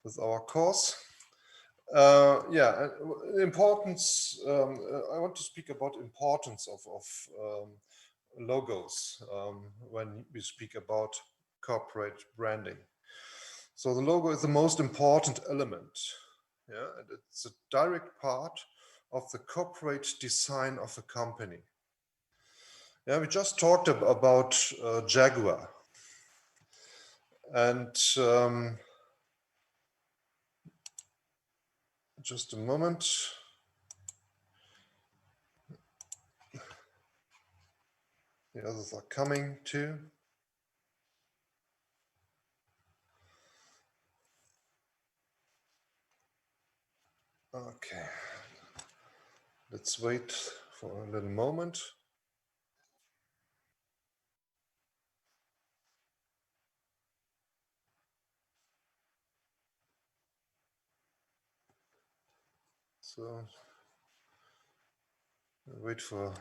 with our course. Yeah, importance. I want to speak about importance of logos when we speak about corporate branding. So the logo is the most important element. Yeah, and it's a direct part of the corporate design of a company. Yeah, we just talked about Jaguar, and just a moment. The others are coming too. Okay, let's wait for a little moment. So wait for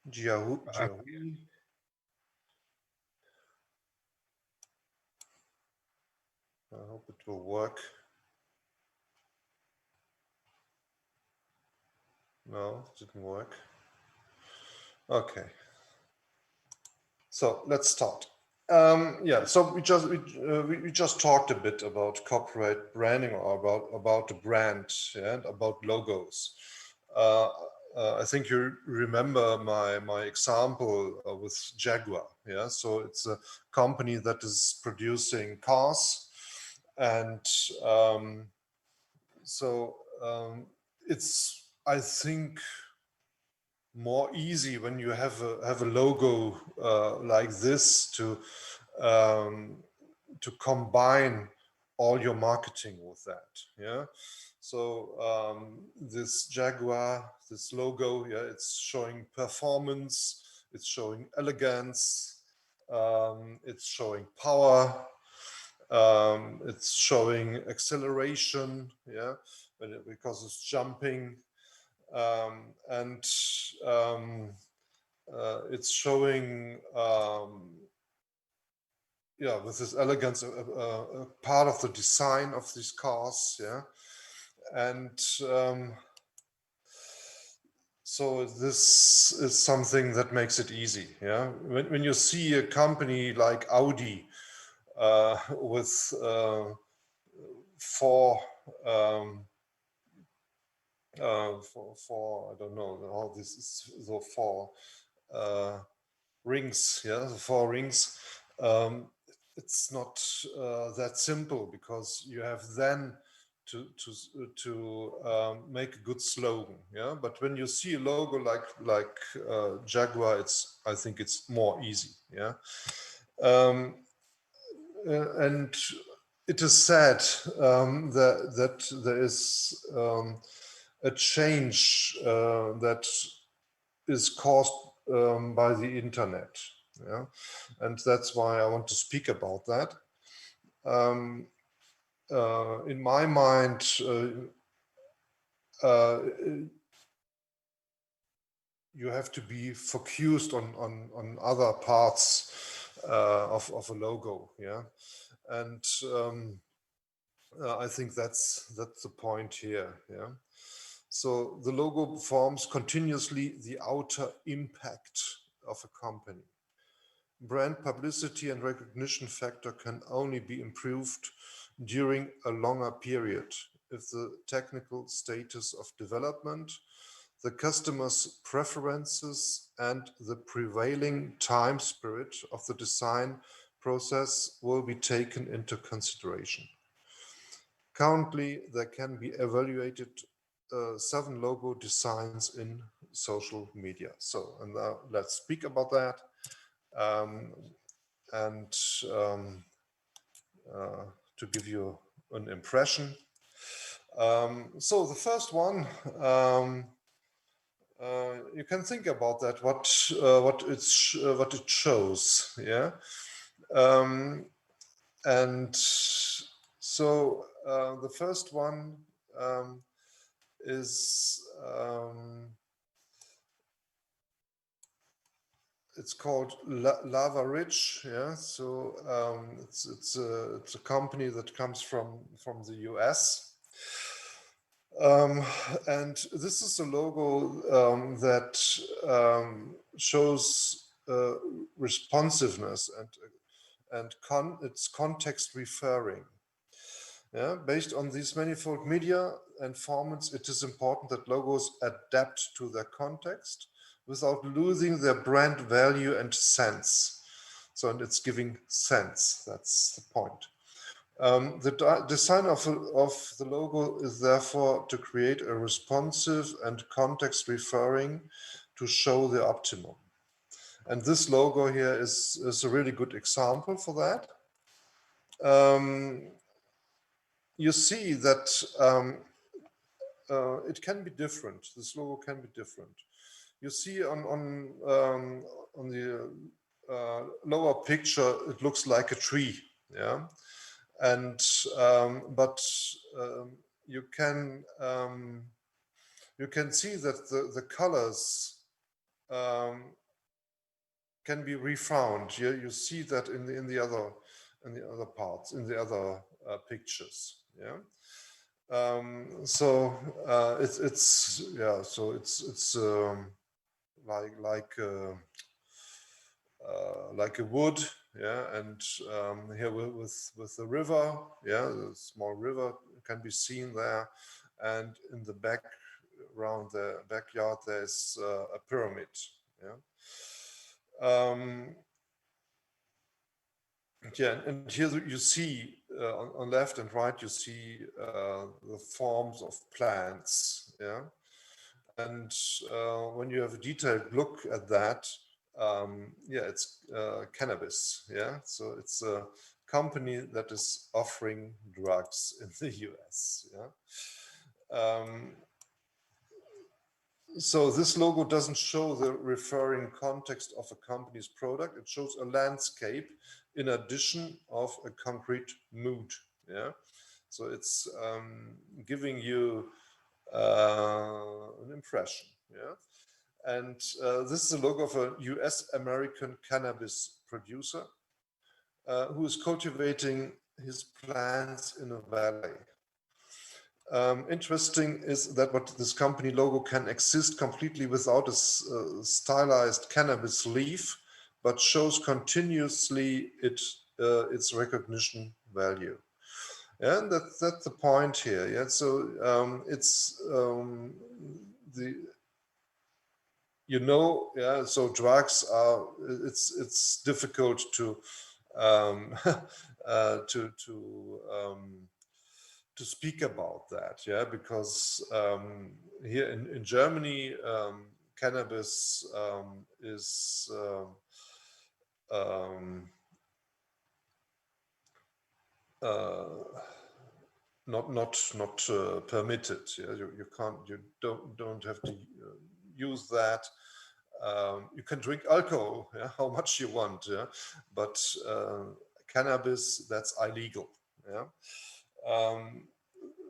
Jiahui. I hope it will work. No, it didn't work. Okay. So let's start. Yeah, so we just talked a bit about corporate branding, or about the brand, yeah, and about logos. I think you remember my example with Jaguar. Yeah, so it's a company that is producing cars, and it's, I think, more easy when you have a logo like this to combine all your marketing with that. Yeah, so this Jaguar, this logo, yeah, it's showing performance, it's showing elegance, it's showing power, it's showing acceleration, yeah, because it's jumping, and it's showing, yeah, with this elegance, a part of the design of these cars, yeah, and so this is something that makes it easy, yeah. When you see a company like Audi with four I don't know how this is, so four rings, yeah, the four rings. It's not that simple, because you have then to make a good slogan, yeah. But when you see a logo like Jaguar, I think it's more easy, yeah. And it is said that there is a change that is caused by the internet, yeah, and that's why I want to speak about that. In my mind, you have to be focused on other parts of a logo, yeah, and I think that's the point here, yeah. So the logo forms continuously the outer impact of a company. Brand publicity and recognition factor can only be improved during a longer period if the technical status of development, the customer's preferences, and the prevailing time spirit of the design process will be taken into consideration. Currently, there can be evaluated 7 logo designs in social media. So, and now let's speak about that. And to give you an impression. So the first one, you can think about that, what it shows, yeah. And so the first one is it's called Lava Ridge. Yeah, so it's a company that comes from the US. And this is a logo that shows responsiveness and it's context referring. Yeah, based on these manifold media and formats, it is important that logos adapt to their context without losing their brand value and sense. So, and it's giving sense, that's the point. The design of the logo is therefore to create a responsive and context referring to show the optimum. And this logo here is a really good example for that. You see that it can be different. This logo can be different. You see on the lower picture, it looks like a tree, yeah. And but you can see that the colors can be refound. You see that in the other parts, in the other pictures, yeah. So it's yeah. So it's like a wood, yeah, and here with the river, yeah, the small river can be seen there, and in the around the backyard there's a pyramid, yeah. Yeah, and here you see on left and right you see the forms of plants, yeah. And when you have a detailed look at that, yeah, it's cannabis. Yeah, so it's a company that is offering drugs in the US. Yeah. So this logo doesn't show the referring context of a company's product. It shows a landscape in addition of a concrete mood. Yeah. So it's giving you an impression. Yeah. And this is a logo of a US American cannabis producer who is cultivating his plants in a valley. Interesting is that what this company logo can exist completely without a stylized cannabis leaf, but shows continuously its recognition value. And that's the point here. Yeah, so it's the yeah, so drugs are, it's difficult to to speak about that, yeah, because here in Germany cannabis is not permitted. Yeah, you can't, you don't have to use that. You can drink alcohol, yeah, how much you want, yeah, but cannabis, that's illegal. Yeah.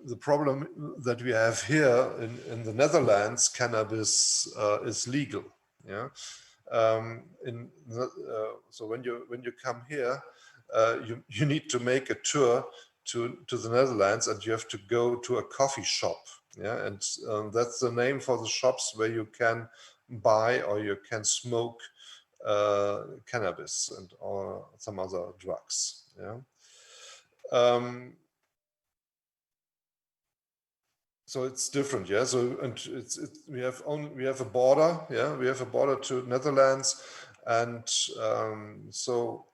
The problem that we have here in the Netherlands, cannabis is legal. Yeah. So when you come here, you need to make a tour to the Netherlands, and you have to go to a coffee shop. Yeah, and that's the name for the shops where you can buy or you can smoke cannabis and or some other drugs. Yeah. So it's different, yeah. So and we have a border, yeah. We have a border to Netherlands, and so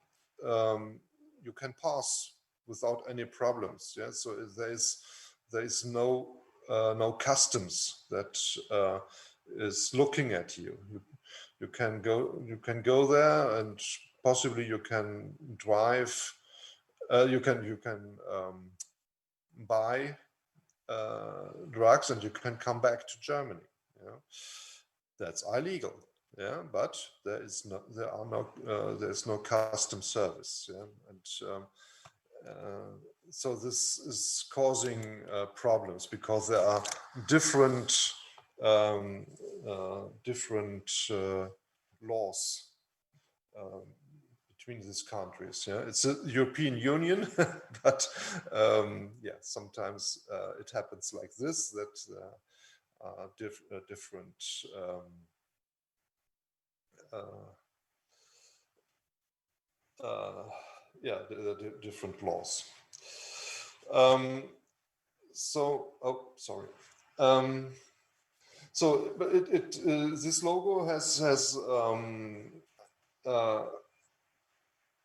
you can pass without any problems, yeah. So there is no customs that is looking at you. You can go there, and possibly you can drive. You can buy drugs, and you can come back to Germany. Yeah, that's illegal. Yeah, but there's no custom service. Yeah, and so this is causing problems because there are different laws between these countries. Yeah, it's a European Union, but yeah, sometimes it happens like this, that different yeah, the different laws. So, oh, sorry. So, but this logo has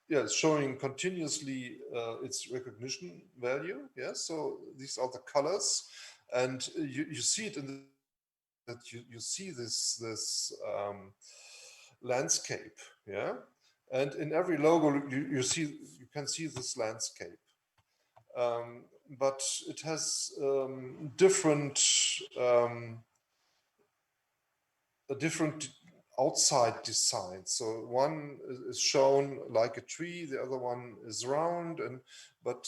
yeah, it's showing continuously its recognition value. Yeah, so these are the colors, and you see it in the, that you see this landscape. Yeah, and in every logo you can see this landscape. But it has different a different outside design. So one is shown like a tree, the other one is round, and but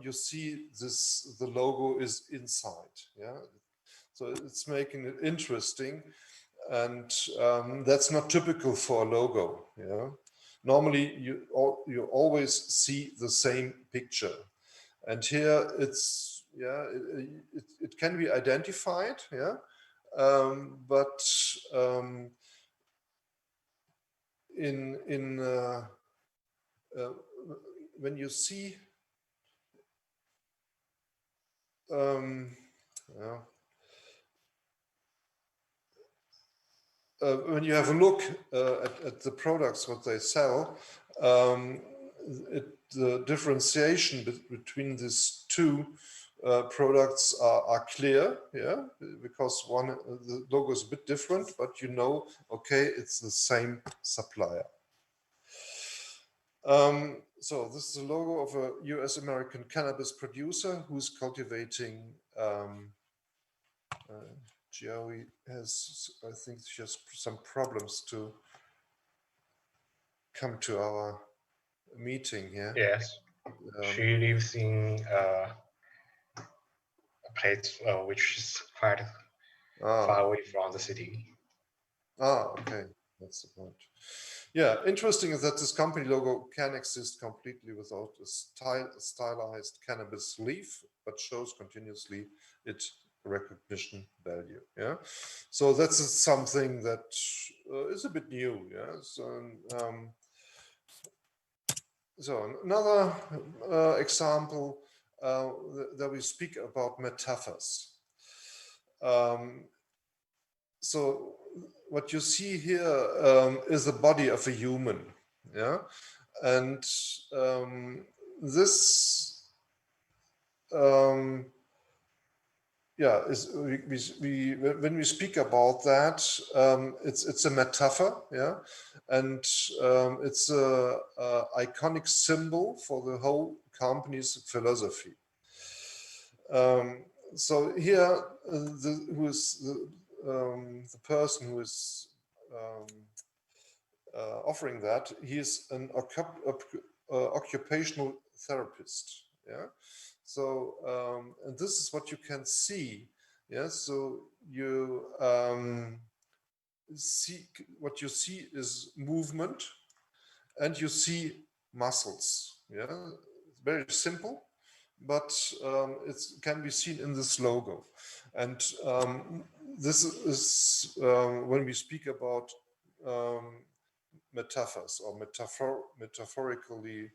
you see this, the logo is inside. Yeah, so it's making it interesting, and that's not typical for a logo. Yeah, normally you always see the same picture, and here it's, yeah, it can be identified. Yeah, but in when you see yeah, when you have a look at the products what they sell, the differentiation between these two products are clear, yeah, because one, the logo is a bit different, but you know, okay, it's the same supplier. So this is a logo of a US American cannabis producer who's cultivating Joey has, I think, just some problems to come to our meeting here. Yes, she lives in a place which is quite far away from the city. Okay, that's the point. Yeah, interesting is that this company logo can exist completely without a stylized cannabis leaf, but shows continuously its recognition value. Yeah, so that's something that is a bit new. Yeah, so another example that we speak about metaphors. So what you see here is the body of a human, yeah, and this, yeah, is when we speak about that, it's a metaphor, yeah, and it's a iconic symbol for the whole company's philosophy. So here, who is the person who is offering that, he is an occupational therapist. Yeah. So and this is what you can see. Yeah. So you see, what you see is movement, and you see muscles. Yeah. It's very simple, but it can be seen in this logo. And this is when we speak about metaphors or metaphorically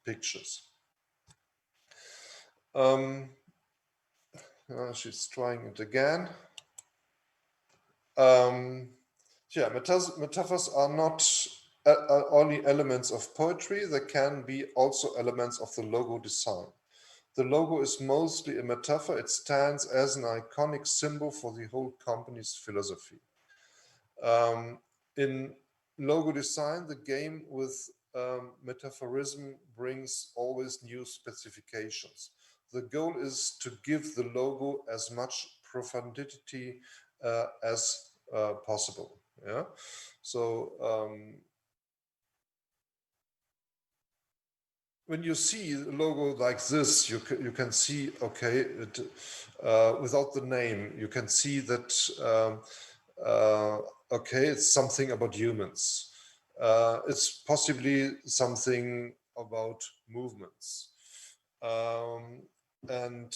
pictures. She's trying it again. Yeah, metaphors are not only elements of poetry, they can be also elements of the logo design. The logo is mostly a metaphor. It stands as an iconic symbol for the whole company's philosophy. In logo design, the game with metaphorism brings always new specifications. The goal is to give the logo as much profundity as possible. Yeah. So when you see a logo like this, you can see, okay, it, without the name, you can see that okay, it's something about humans. It's possibly something about movements. And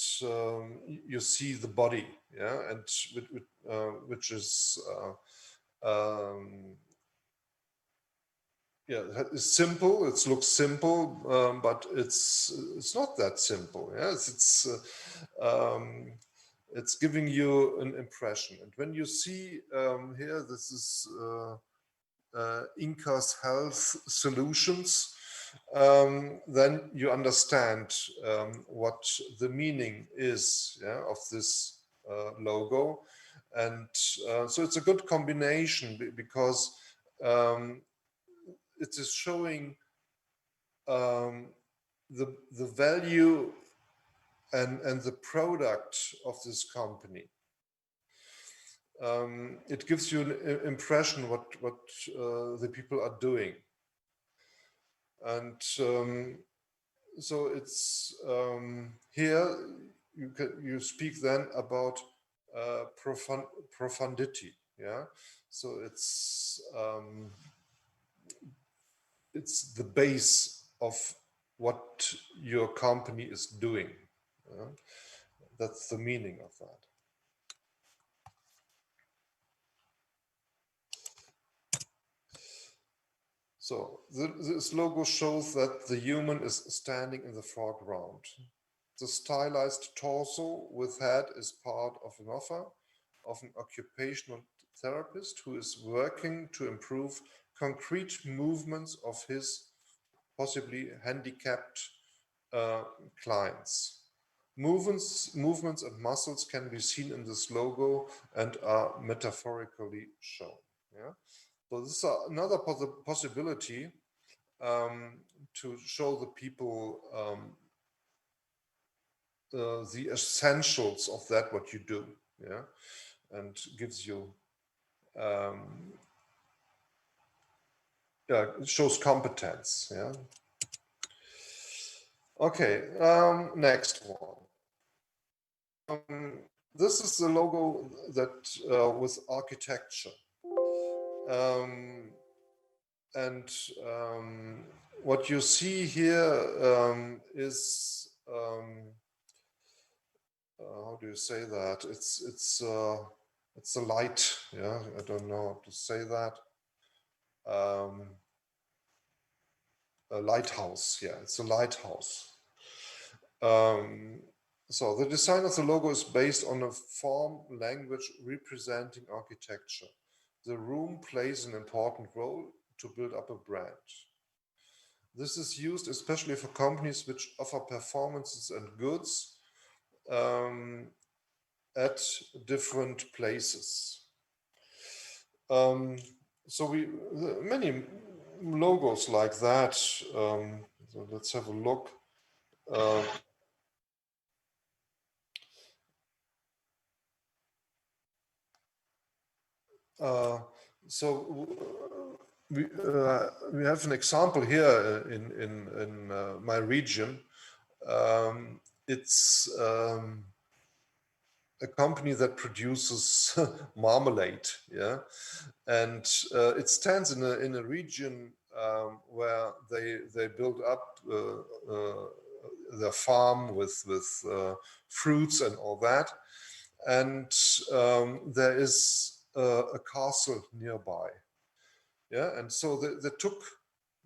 you see the body, yeah, and which is yeah, it's simple. It looks simple, but it's not that simple. Yeah, it's giving you an impression. And when you see here, this is Inca's Health Solutions, then you understand what the meaning is, yeah, of this logo. And so it's a good combination because it is showing the value and the product of this company. It gives you an impression what the people are doing, and so it's here you speak then about profundity, yeah. So it's the base of what your company is doing. That's the meaning of that. So this logo shows that the human is standing in the foreground. The stylized torso with head is part of an offer of an occupational therapist who is working to improve concrete movements of his possibly handicapped clients. Movements and muscles can be seen in this logo and are metaphorically shown. Yeah? So this is another possibility to show the people the essentials of that what you do, yeah, and gives you yeah, it shows competence, yeah. Okay, next one. This is the logo that with architecture. And what you see here is how do you say that? It's a light. Yeah, I don't know how to say that. A lighthouse. Yeah, it's a lighthouse. So the design of the logo is based on a form language representing architecture. The room plays an important role to build up a brand. This is used especially for companies which offer performances and goods at different places. So many logos like that. So let's have a look. So we have an example here in my region. It's a company that produces marmalade, yeah, and it stands in a region where they build up their farm with fruits and all that, and there is a castle nearby, yeah, and so they took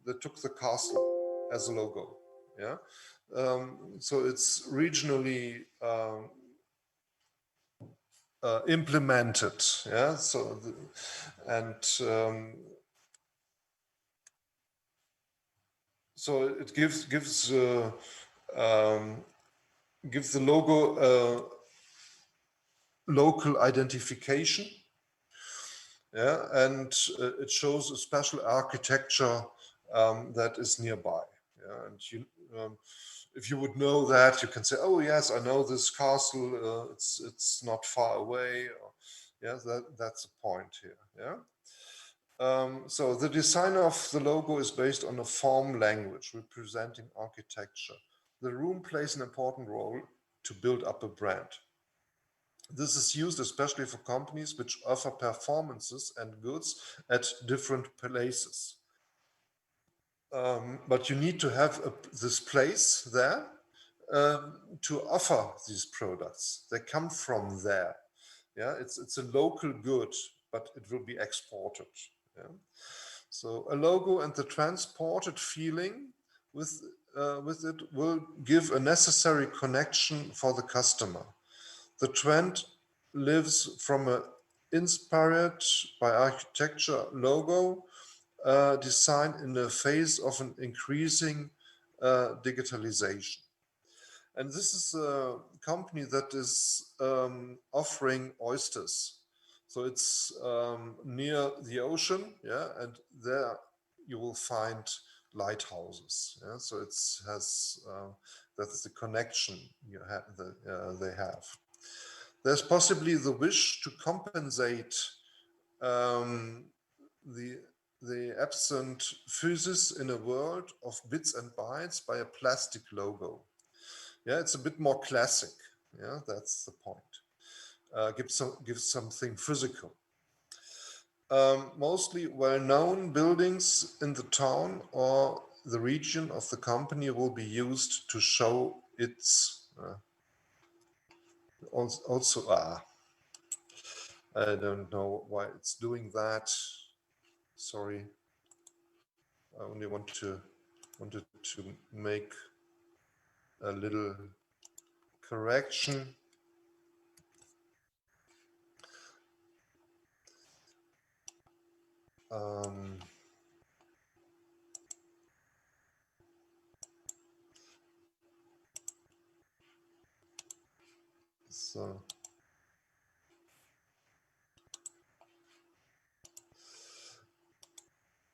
the castle as a logo, yeah. So it's regionally implemented, yeah. So so it gives the logo local identification, yeah, and it shows a special architecture that is nearby, yeah. And you, if you would know that, you can say, oh yes, I know this castle, it's not far away, or, yeah, that's the point here, yeah. So the design of the logo is based on a form language representing architecture. The room plays an important role to build up a brand. This is used especially for companies which offer performances and goods at different places. but you need to have this place there to offer these products. They come from there. Yeah, it's a local good, but it will be exported. Yeah? So a logo and the transported feeling with it will give a necessary connection for the customer. The trend lives from a inspired by architecture logo design in the phase of an increasing digitalization. And this is a company that is offering oysters. So it's near the ocean, yeah, and there you will find lighthouses. Yeah? So it has that is the connection they have. There's possibly the wish to compensate um, the absent physis in a world of bits and bytes by a plastic logo. Yeah, it's a bit more classic. Yeah, that's the point. Gives something physical. Mostly well-known buildings in the town or the region of the company will be used to show its also I don't know why it's doing that. Sorry. I only wanted to make a little correction. So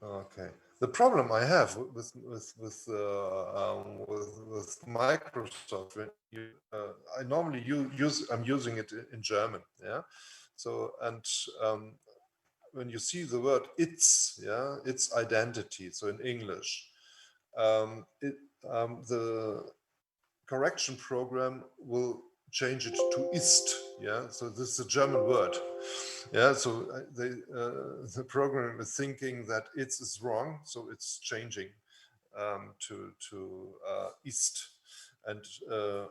okay. The problem I have with Microsoft, when I normally I'm using it in German, yeah. So and when you see the word its, yeah, its identity. So in English, the correction program will change it to ist, yeah. So this is a German word. Yeah, so the program is thinking that it is wrong, so it's changing to ist. And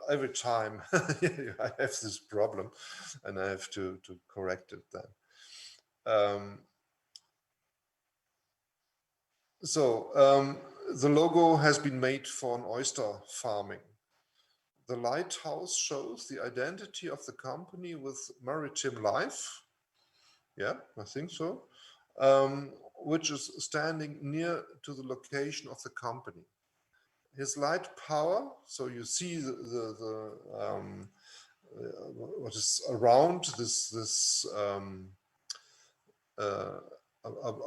every time I have this problem, and I have to correct it then. The logo has been made for an oyster farming. The lighthouse shows the identity of the company with maritime life. Yeah, I think so. Which is standing near to the location of the company. His light power, so you see what is around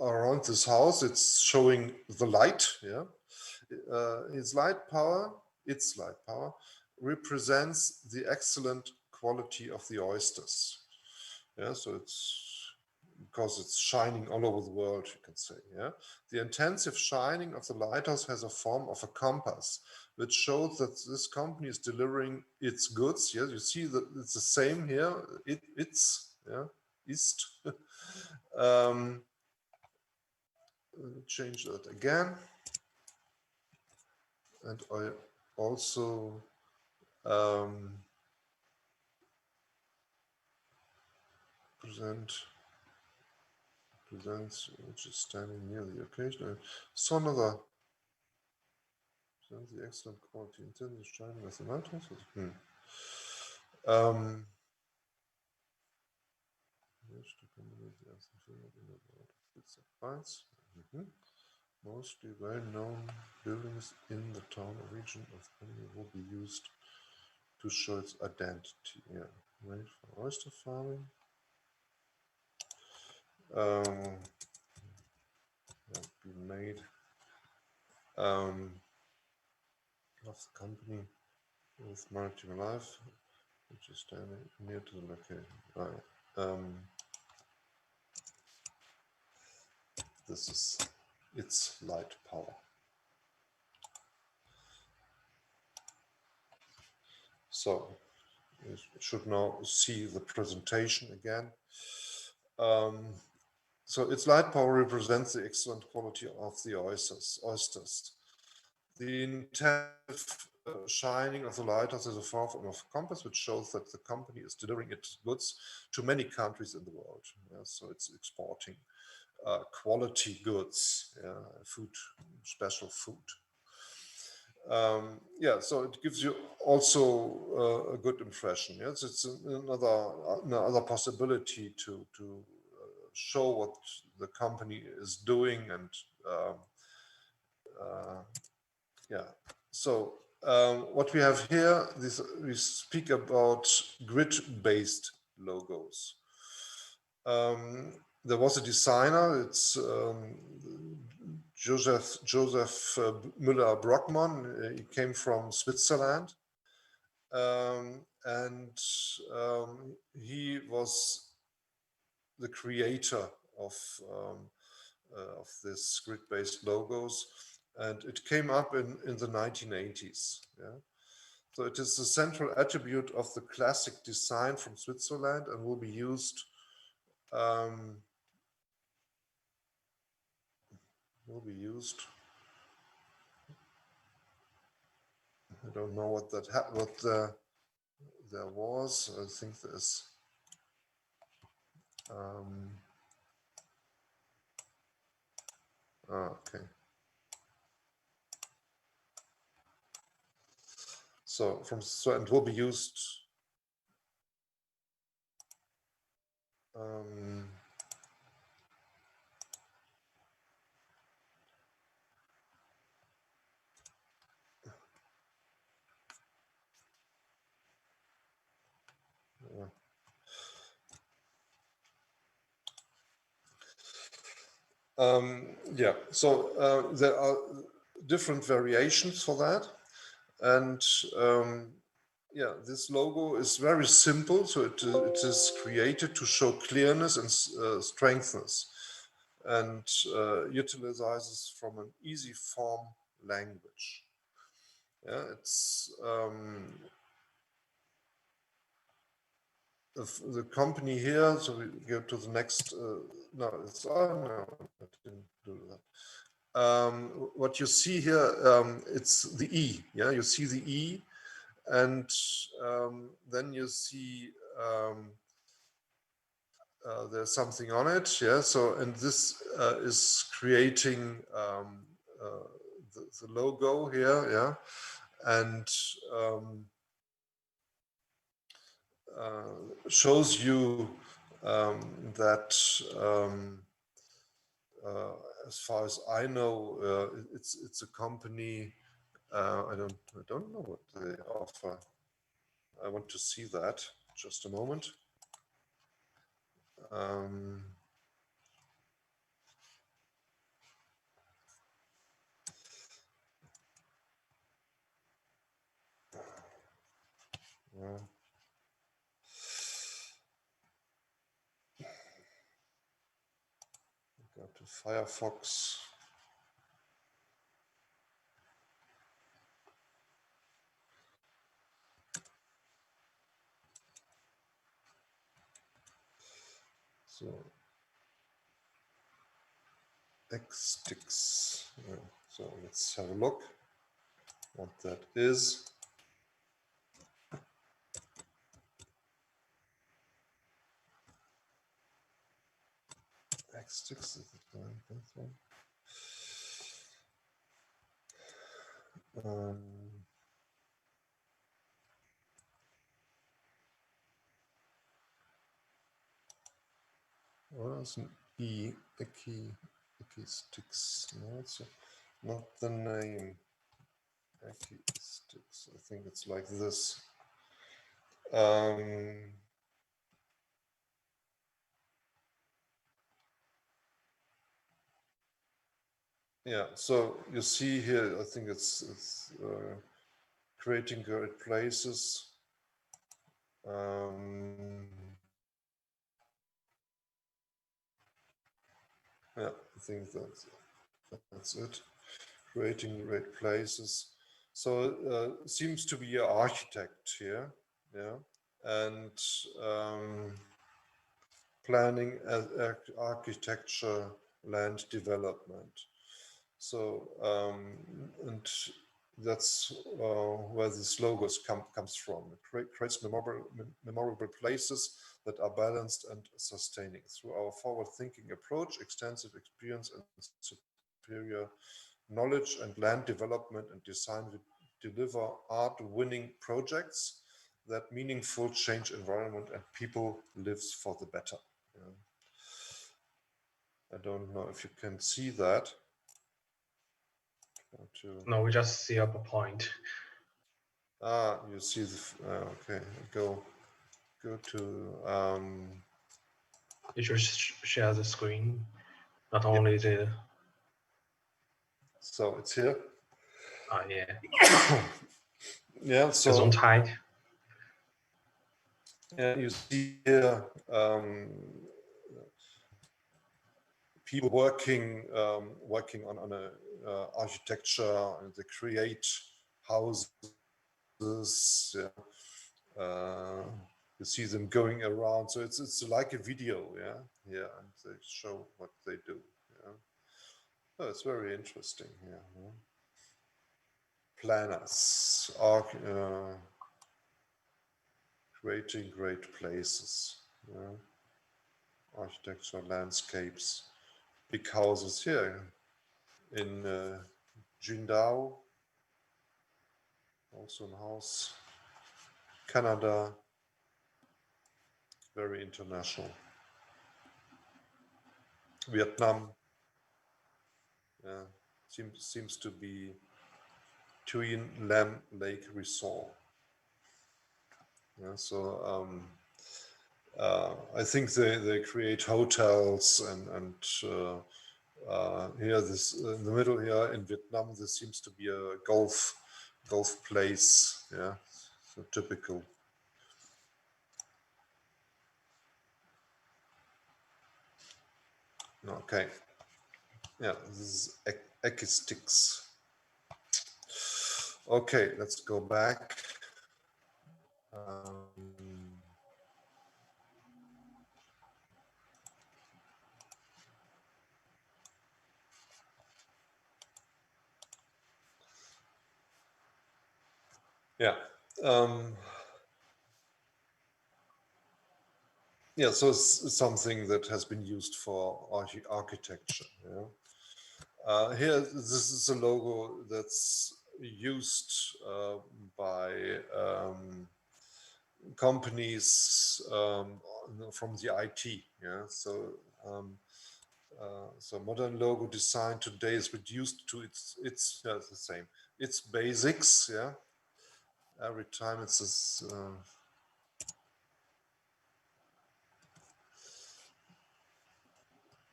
around this house. It's showing the light. Yeah, its light power represents the excellent quality of the oysters. Yeah, so it's because it's shining all over the world, you can say. Yeah, the intensive shining of the lighthouse has a form of a compass, which shows that this company is delivering its goods. Yeah, you see that it's the same here. It's yeah, ist. Change that again, and I also presents which is standing near the occasion. So another presents the excellent quality intended shining as a lighthouse. Mostly well-known buildings in the town or region of Germany will be used to show its identity. Yeah, made for oyster farming. Be made of the company with maritime life, which is standing near to the location. This is its light power. So you should now see the presentation again. So its light power represents the excellent quality of the oysters. The intensive shining of the lighthouse is a form of compass, which shows that the company is delivering its goods to many countries in the world. Yeah, so it's exporting quality goods, food, special food. Yeah, so it gives you also a good impression. Yes, it's another possibility to show what the company is doing, and yeah. So what we have here, we speak about grid-based logos. There was a designer. It's Joseph Müller-Brockmann. He came from Switzerland, and he was the creator of this grid-based logos, and it came up in the 1980s. Yeah? So it is the central attribute of the classic design from Switzerland and will be used I don't know what there was. I think there's okay. So it will be used yeah, so there are different variations for that, and yeah, this logo is very simple, so it is created to show clearness and strengthness, and utilizes from an easy form language. Yeah, it's the company here. So we go to the next. No, it's no, I didn't do that. What you see here, it's the E. Yeah, you see the E, and then you see there's something on it. Yeah, so and this is creating the logo here. Yeah, and shows you that as far as I know, it's a company. I don't know what they offer. I want to see that. Just a moment. Go to Firefox. So Xsticks. So let's have a look what that is. Xsticks, is it like this one? Well, it's an E, a key sticks. No, it's not the name. Sticks. I think it's like this. Yeah, so you see here, I think it's creating great places. Yeah, I think that's it. Creating great places. So seems to be an architect here. Yeah, and planning, architecture, land development. So, and that's where these logos comes from. It creates memorable places that are balanced and sustaining. Through our forward-thinking approach, extensive experience and superior knowledge and land development and design, we deliver art-winning projects that meaningful change environment and people lives for the better. Yeah. I don't know if you can see that. No, we just see up a point. You see the, okay, go to, You should share the screen, not only the, so it's here. Yeah. Yeah, so Gesundheit. Yeah, you see here people working on a architecture, and they create houses. Yeah. You see them going around, so it's like a video, yeah, and they show what they do. Yeah, oh, it's very interesting. Yeah, planners are creating great places. Yeah. Architecture, landscapes, big houses here in Jindao, also a house, Canada, very international. Vietnam, seems to be Thuyen Lam Lake Resort. Yeah, so I think they create hotels and here this in the middle here in Vietnam, this seems to be a golf place. Yeah, so typical. Okay. Yeah, this is acoustics. Okay, let's go back. Yeah. Yeah, so it's something that has been used for architecture. Yeah? Here, this is a logo that's used by companies from the IT. Yeah, so so modern logo design today is reduced to its yeah, it's the same. It's basics. Yeah, every time it's this.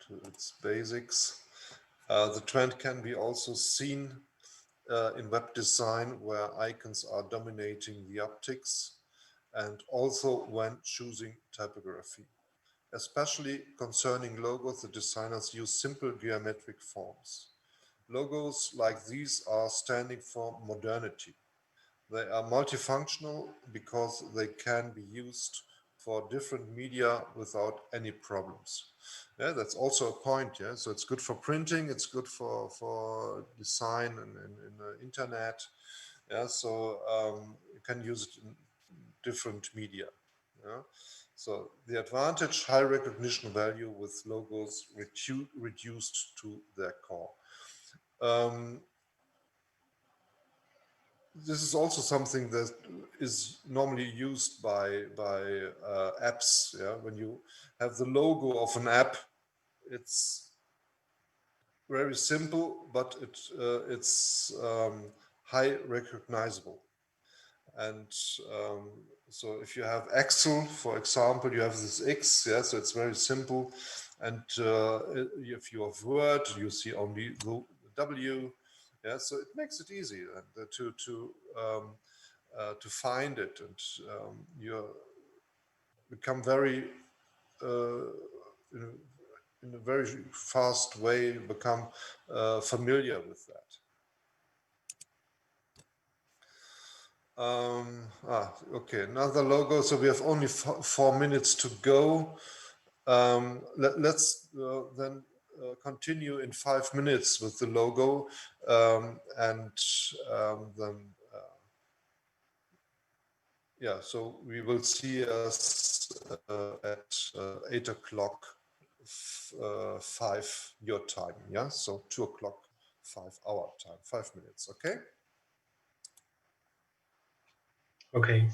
To its basics. The trend can be also seen in web design, where icons are dominating the optics, and also when choosing typography. Especially concerning logos, the designers use simple geometric forms. Logos like these are standing for modernity. They are multifunctional because they can be used for different media without any problems. Yeah, that's also a point. Yeah, so it's good for printing, it's good for design and in the internet. Yeah, so you can use it in different media. Yeah, so the advantage: high recognition value with logos reduced to their core. This is also something that is normally used by apps. Yeah, when you have the logo of an app, it's very simple, but it's high recognizable. And so if you have Excel, for example, you have this X. Yeah, so it's very simple. And if you have Word, you see only the W. Yeah, so it makes it easy to find it, and you become very in a very fast way become familiar with that. Okay, another logo. So we have only 4 minutes to go. Let's then continue in 5 minutes with the logo, and then yeah, so we will see us at 8 o'clock 5 your time, yeah, so 2 o'clock 5 our time, 5 minutes. Okay. Okay.